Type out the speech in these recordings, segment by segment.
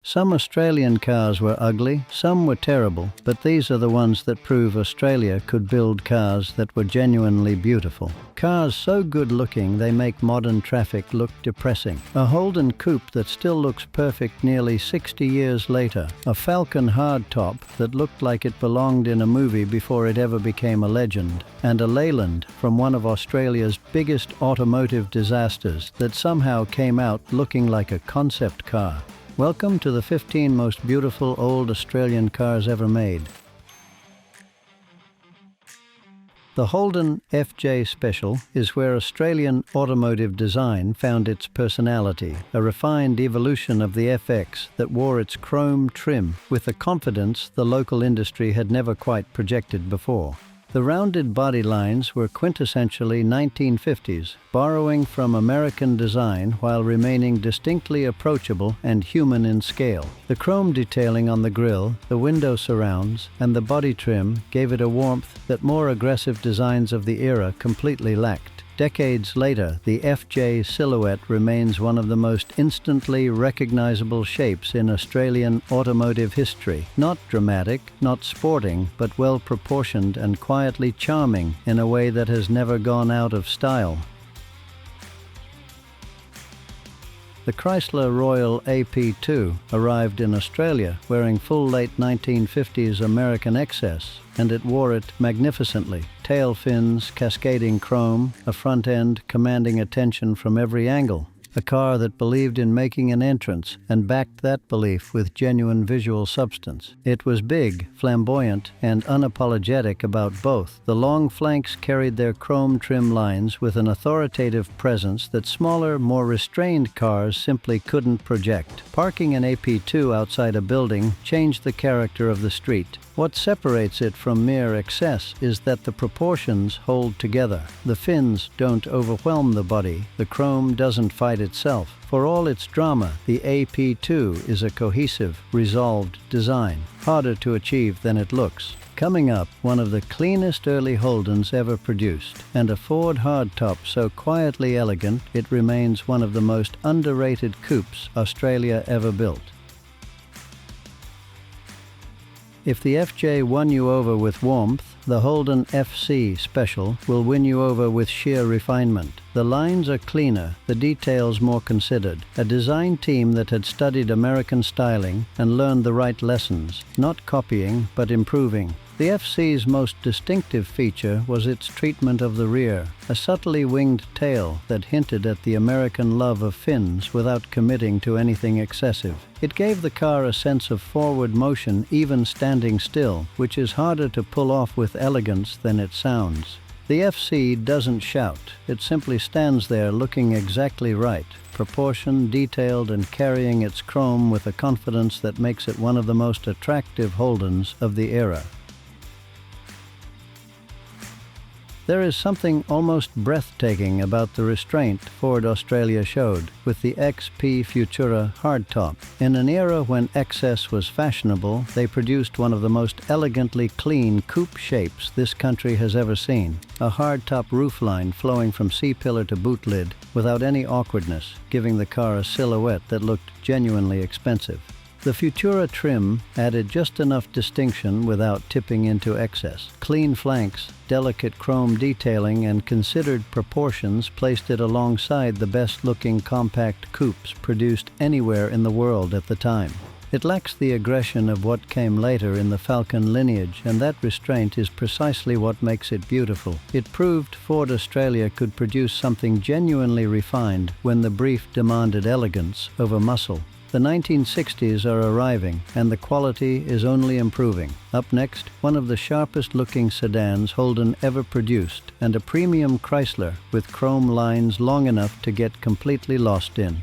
Some Australian cars were ugly, some were terrible, but these are the ones that prove Australia could build cars that were genuinely beautiful. Cars so good-looking they make modern traffic look depressing. A Holden coupe that still looks perfect nearly 60 years later. A Falcon hardtop that looked like it belonged in a movie before it ever became a legend. And a Leyland from one of Australia's biggest automotive disasters that somehow came out looking like a concept car. Welcome to the 15 most beautiful old Australian cars ever made. The Holden FJ Special is where Australian automotive design found its personality, a refined evolution of the FX that wore its chrome trim with a confidence the local industry had never quite projected before. The rounded body lines were quintessentially 1950s, borrowing from American design while remaining distinctly approachable and human in scale. The chrome detailing on the grille, the window surrounds, and the body trim gave it a warmth that more aggressive designs of the era completely lacked. Decades later, the FJ silhouette remains one of the most instantly recognizable shapes in Australian automotive history. Not dramatic, not sporting, but well proportioned and quietly charming in a way that has never gone out of style. The Chrysler Royal AP2 arrived in Australia wearing full late 1950s American excess, and it wore it magnificently. Tail fins, cascading chrome, a front end commanding attention from every angle. A car that believed in making an entrance and backed that belief with genuine visual substance. It was big, flamboyant, and unapologetic about both. The long flanks carried their chrome trim lines with an authoritative presence that smaller, more restrained cars simply couldn't project. Parking an AP2 outside a building changed the character of the street. What separates it from mere excess is that the proportions hold together. The fins don't overwhelm the body. The chrome doesn't fight itself. For all its drama, the AP2 is a cohesive, resolved design, harder to achieve than it looks. Coming up, one of the cleanest early Holdens ever produced, and a Ford hardtop so quietly elegant it remains one of the most underrated coupes Australia ever built. If the FJ won you over with warmth, the Holden FC Special will win you over with sheer refinement. The lines are cleaner, the details more considered. A design team that had studied American styling and learned the right lessons, not copying but improving. The FC's most distinctive feature was its treatment of the rear, a subtly winged tail that hinted at the American love of fins without committing to anything excessive. It gave the car a sense of forward motion even standing still, which is harder to pull off with elegance than it sounds. The FC doesn't shout, it simply stands there looking exactly right, proportioned, detailed, and carrying its chrome with a confidence that makes it one of the most attractive Holdens of the era. There is something almost breathtaking about the restraint Ford Australia showed with the XP Futura hardtop. In an era when excess was fashionable, they produced one of the most elegantly clean coupe shapes this country has ever seen. A hardtop roofline flowing from C-pillar to boot lid without any awkwardness, giving the car a silhouette that looked genuinely expensive. The Futura trim added just enough distinction without tipping into excess. Clean flanks, delicate chrome detailing, and considered proportions placed it alongside the best-looking compact coupes produced anywhere in the world at the time. It lacks the aggression of what came later in the Falcon lineage, and that restraint is precisely what makes it beautiful. It proved Ford Australia could produce something genuinely refined when the brief demanded elegance over muscle. The 1960s are arriving, and the quality is only improving. Up next, one of the sharpest-looking sedans Holden ever produced, and a premium Chrysler with chrome lines long enough to get completely lost in.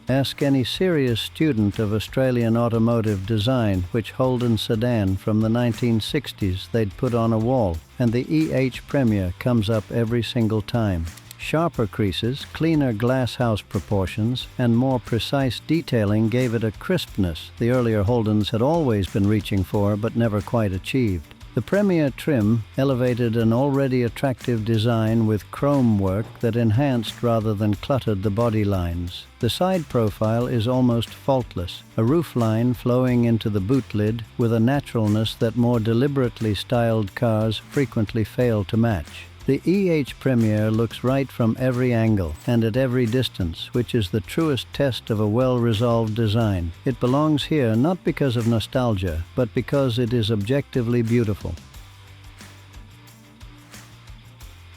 Ask any serious student of Australian automotive design which Holden sedan from the 1960s they'd put on a wall, and the EH Premier comes up every single time. Sharper creases, cleaner glasshouse proportions, and more precise detailing gave it a crispness the earlier Holdens had always been reaching for but never quite achieved. The Premier trim elevated an already attractive design with chrome work that enhanced rather than cluttered the body lines. The side profile is almost faultless, a roofline flowing into the boot lid with a naturalness that more deliberately styled cars frequently fail to match. The EH Premier looks right from every angle and at every distance, which is the truest test of a well-resolved design. It belongs here not because of nostalgia, but because it is objectively beautiful.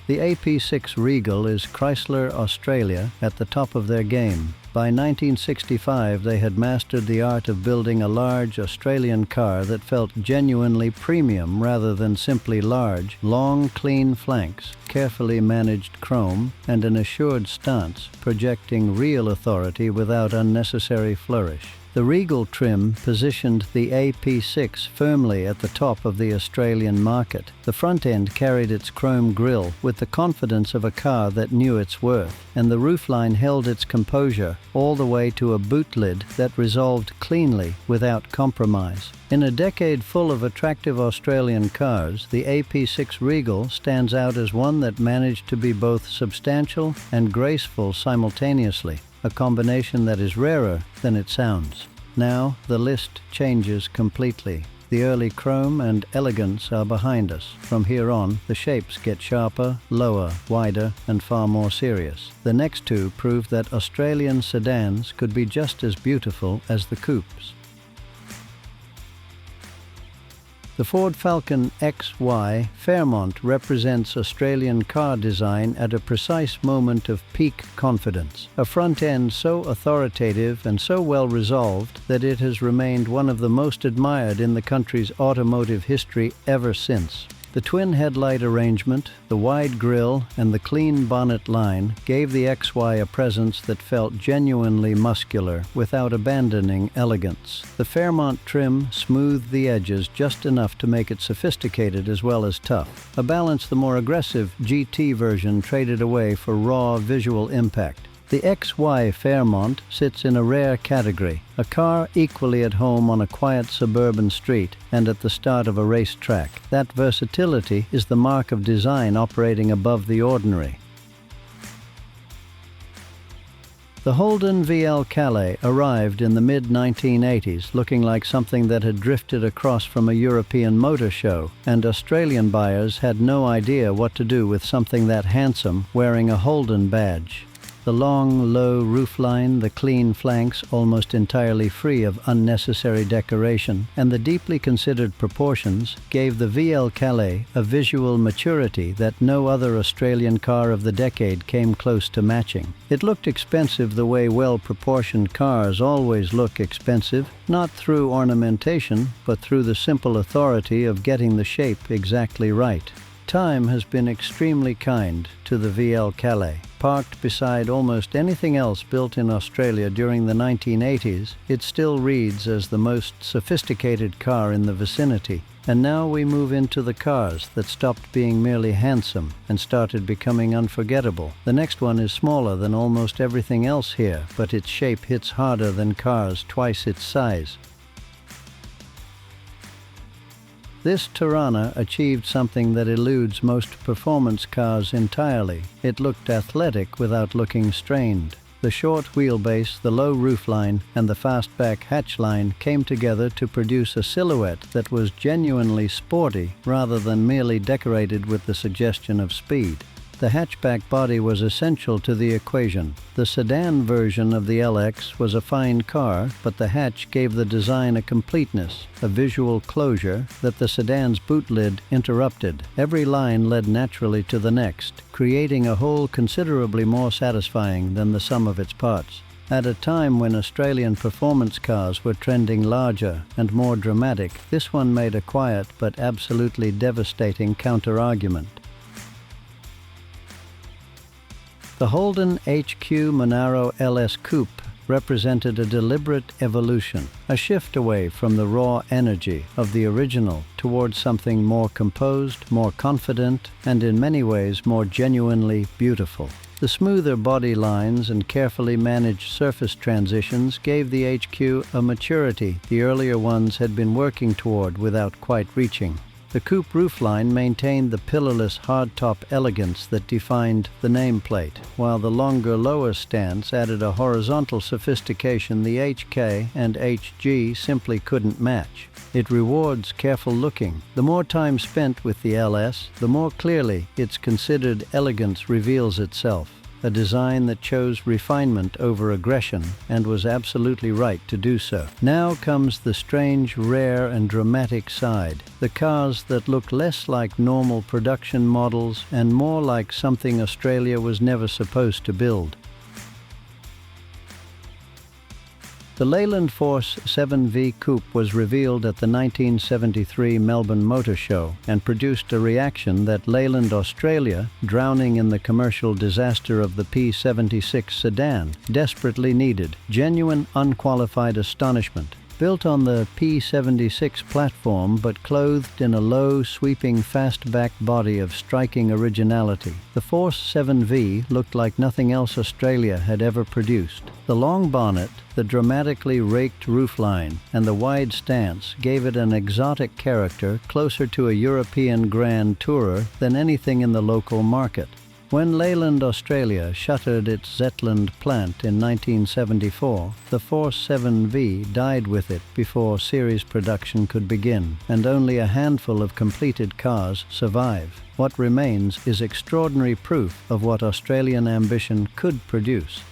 The AP6 Regal is Chrysler Australia at the top of their game. By 1965, they had mastered the art of building a large Australian car that felt genuinely premium rather than simply large. Long, clean flanks, carefully managed chrome, and an assured stance, projecting real authority without unnecessary flourish. The Regal trim positioned the AP6 firmly at the top of the Australian market. The front end carried its chrome grille with the confidence of a car that knew its worth, and the roofline held its composure all the way to a boot lid that resolved cleanly without compromise. In a decade full of attractive Australian cars, the AP6 Regal stands out as one that managed to be both substantial and graceful simultaneously, a combination that is rarer than it sounds. Now the list changes completely. The early chrome and elegance are behind us. From here on, the shapes get sharper, lower, wider, and far more serious. The next two prove that Australian sedans could be just as beautiful as the coupes. The Ford Falcon XY Fairmont represents Australian car design at a precise moment of peak confidence. A front end so authoritative and so well resolved that it has remained one of the most admired in the country's automotive history ever since. The twin headlight arrangement, the wide grille, and the clean bonnet line gave the XY a presence that felt genuinely muscular without abandoning elegance. The Fairmont trim smoothed the edges just enough to make it sophisticated as well as tough, a balance the more aggressive GT version traded away for raw visual impact. The XY Fairmont sits in a rare category, a car equally at home on a quiet suburban street and at the start of a racetrack. That versatility is the mark of design operating above the ordinary. The Holden VL Calais arrived in the mid-1980s looking like something that had drifted across from a European motor show, and Australian buyers had no idea what to do with something that handsome wearing a Holden badge. The long, low roofline, the clean flanks almost entirely free of unnecessary decoration, and the deeply considered proportions gave the VL Calais a visual maturity that no other Australian car of the decade came close to matching. It looked expensive the way well-proportioned cars always look expensive, not through ornamentation, but through the simple authority of getting the shape exactly right. Time has been extremely kind to the VL Calais. Parked beside almost anything else built in Australia during the 1980s, it still reads as the most sophisticated car in the vicinity. And now we move into the cars that stopped being merely handsome and started becoming unforgettable. The next one is smaller than almost everything else here, but its shape hits harder than cars twice its size. This Tirana achieved something that eludes most performance cars entirely. It looked athletic without looking strained. The short wheelbase, the low roofline, and the fastback hatchline came together to produce a silhouette that was genuinely sporty rather than merely decorated with the suggestion of speed. The hatchback body was essential to the equation. The sedan version of the LX was a fine car, but the hatch gave the design a completeness, a visual closure that the sedan's boot lid interrupted. Every line led naturally to the next, creating a whole considerably more satisfying than the sum of its parts. At a time when Australian performance cars were trending larger and more dramatic, this one made a quiet but absolutely devastating counter-argument. The Holden HQ Monaro LS Coupe represented a deliberate evolution, a shift away from the raw energy of the original towards something more composed, more confident, and in many ways more genuinely beautiful. The smoother body lines and carefully managed surface transitions gave the HQ a maturity the earlier ones had been working toward without quite reaching. The coupe roofline maintained the pillarless hardtop elegance that defined the nameplate, while the longer lower stance added a horizontal sophistication the HK and HG simply couldn't match. It rewards careful looking. The more time spent with the LS, the more clearly its considered elegance reveals itself. A design that chose refinement over aggression, and was absolutely right to do so. Now comes the strange, rare and dramatic side. The cars that look less like normal production models and more like something Australia was never supposed to build. The Leyland Force 7V Coupe was revealed at the 1973 Melbourne Motor Show and produced a reaction that Leyland Australia, drowning in the commercial disaster of the P76 sedan, desperately needed. Genuine, unqualified astonishment. Built on the P76 platform but clothed in a low, sweeping, fastback body of striking originality, the Force 7V looked like nothing else Australia had ever produced. The long bonnet, the dramatically raked roofline, and the wide stance gave it an exotic character closer to a European Grand Tourer than anything in the local market. When Leyland Australia shuttered its Zetland plant in 1974, the Force 7V died with it before series production could begin, and only a handful of completed cars survive. What remains is extraordinary proof of what Australian ambition could produce.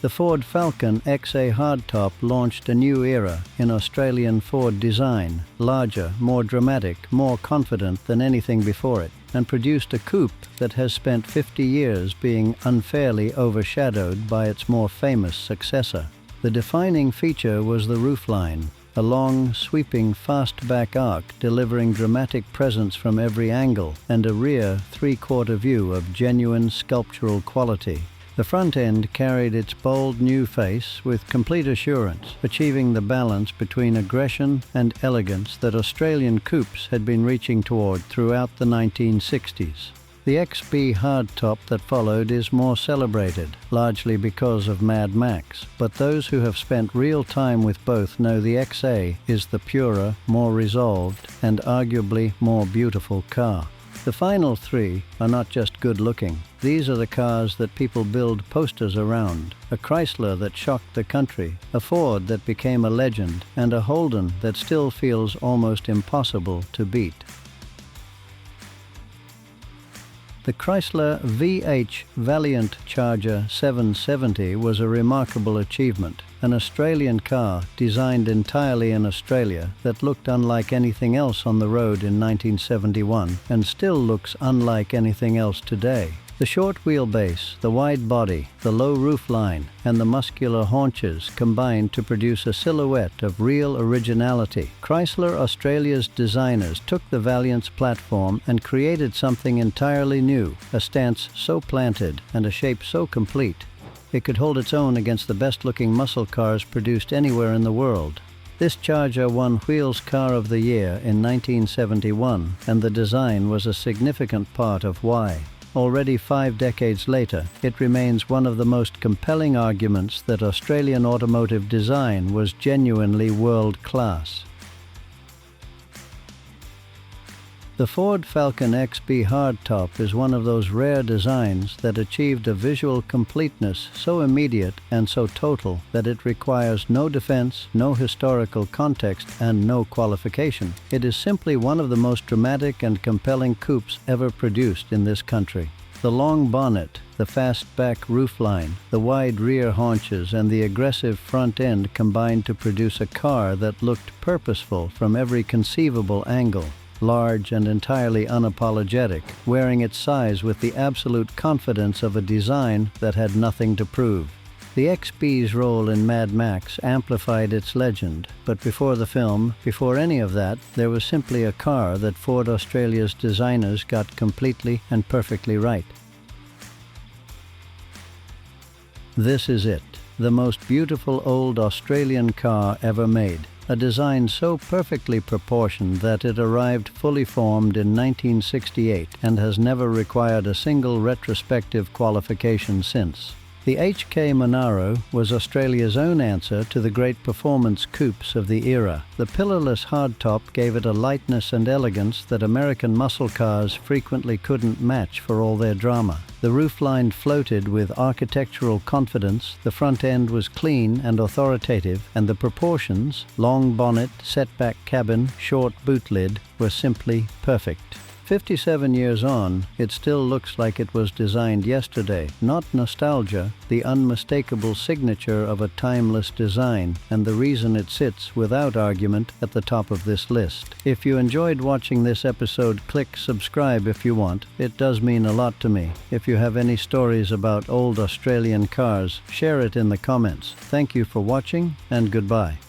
The Ford Falcon XA hardtop launched a new era in Australian Ford design, larger, more dramatic, more confident than anything before it, and produced a coupe that has spent 50 years being unfairly overshadowed by its more famous successor. The defining feature was the roofline, a long, sweeping, fastback arc delivering dramatic presence from every angle, and a rear three-quarter view of genuine sculptural quality. The front end carried its bold new face with complete assurance, achieving the balance between aggression and elegance that Australian coupes had been reaching toward throughout the 1960s. The XB hardtop that followed is more celebrated, largely because of Mad Max, but those who have spent real time with both know the XA is the purer, more resolved, and arguably more beautiful car. The final three are not just good-looking. These are the cars that people build posters around. A Chrysler that shocked the country, a Ford that became a legend, and a Holden that still feels almost impossible to beat. The Chrysler VH Valiant Charger 770 was a remarkable achievement, an Australian car designed entirely in Australia that looked unlike anything else on the road in 1971 and still looks unlike anything else today. The short wheelbase, the wide body, the low roofline, and the muscular haunches combined to produce a silhouette of real originality. Chrysler Australia's designers took the Valiant's platform and created something entirely new, a stance so planted and a shape so complete. It could hold its own against the best-looking muscle cars produced anywhere in the world. This Charger won Wheels Car of the Year in 1971, and the design was a significant part of why. Already 5 decades later, it remains one of the most compelling arguments that Australian automotive design was genuinely world-class. The Ford Falcon XB hardtop is one of those rare designs that achieved a visual completeness so immediate and so total that it requires no defense, no historical context, and no qualification. It is simply one of the most dramatic and compelling coupes ever produced in this country. The long bonnet, the fastback roofline, the wide rear haunches, and the aggressive front end combined to produce a car that looked purposeful from every conceivable angle. Large and entirely unapologetic, wearing its size with the absolute confidence of a design that had nothing to prove. The XB's role in Mad Max amplified its legend, but before the film, before any of that, there was simply a car that Ford Australia's designers got completely and perfectly right. This is it, the most beautiful old Australian car ever made. A design so perfectly proportioned that it arrived fully formed in 1968 and has never required a single retrospective qualification since. The HK Monaro was Australia's own answer to the great performance coupes of the era. The pillarless hardtop gave it a lightness and elegance that American muscle cars frequently couldn't match for all their drama. The roofline floated with architectural confidence, the front end was clean and authoritative, and the proportions, long bonnet, setback cabin, short boot lid, were simply perfect. 57 years on, it still looks like it was designed yesterday. Not nostalgia, the unmistakable signature of a timeless design, and the reason it sits without argument at the top of this list. If you enjoyed watching this episode, click subscribe if you want. It does mean a lot to me. If you have any stories about old Australian cars, share it in the comments. Thank you for watching, and goodbye.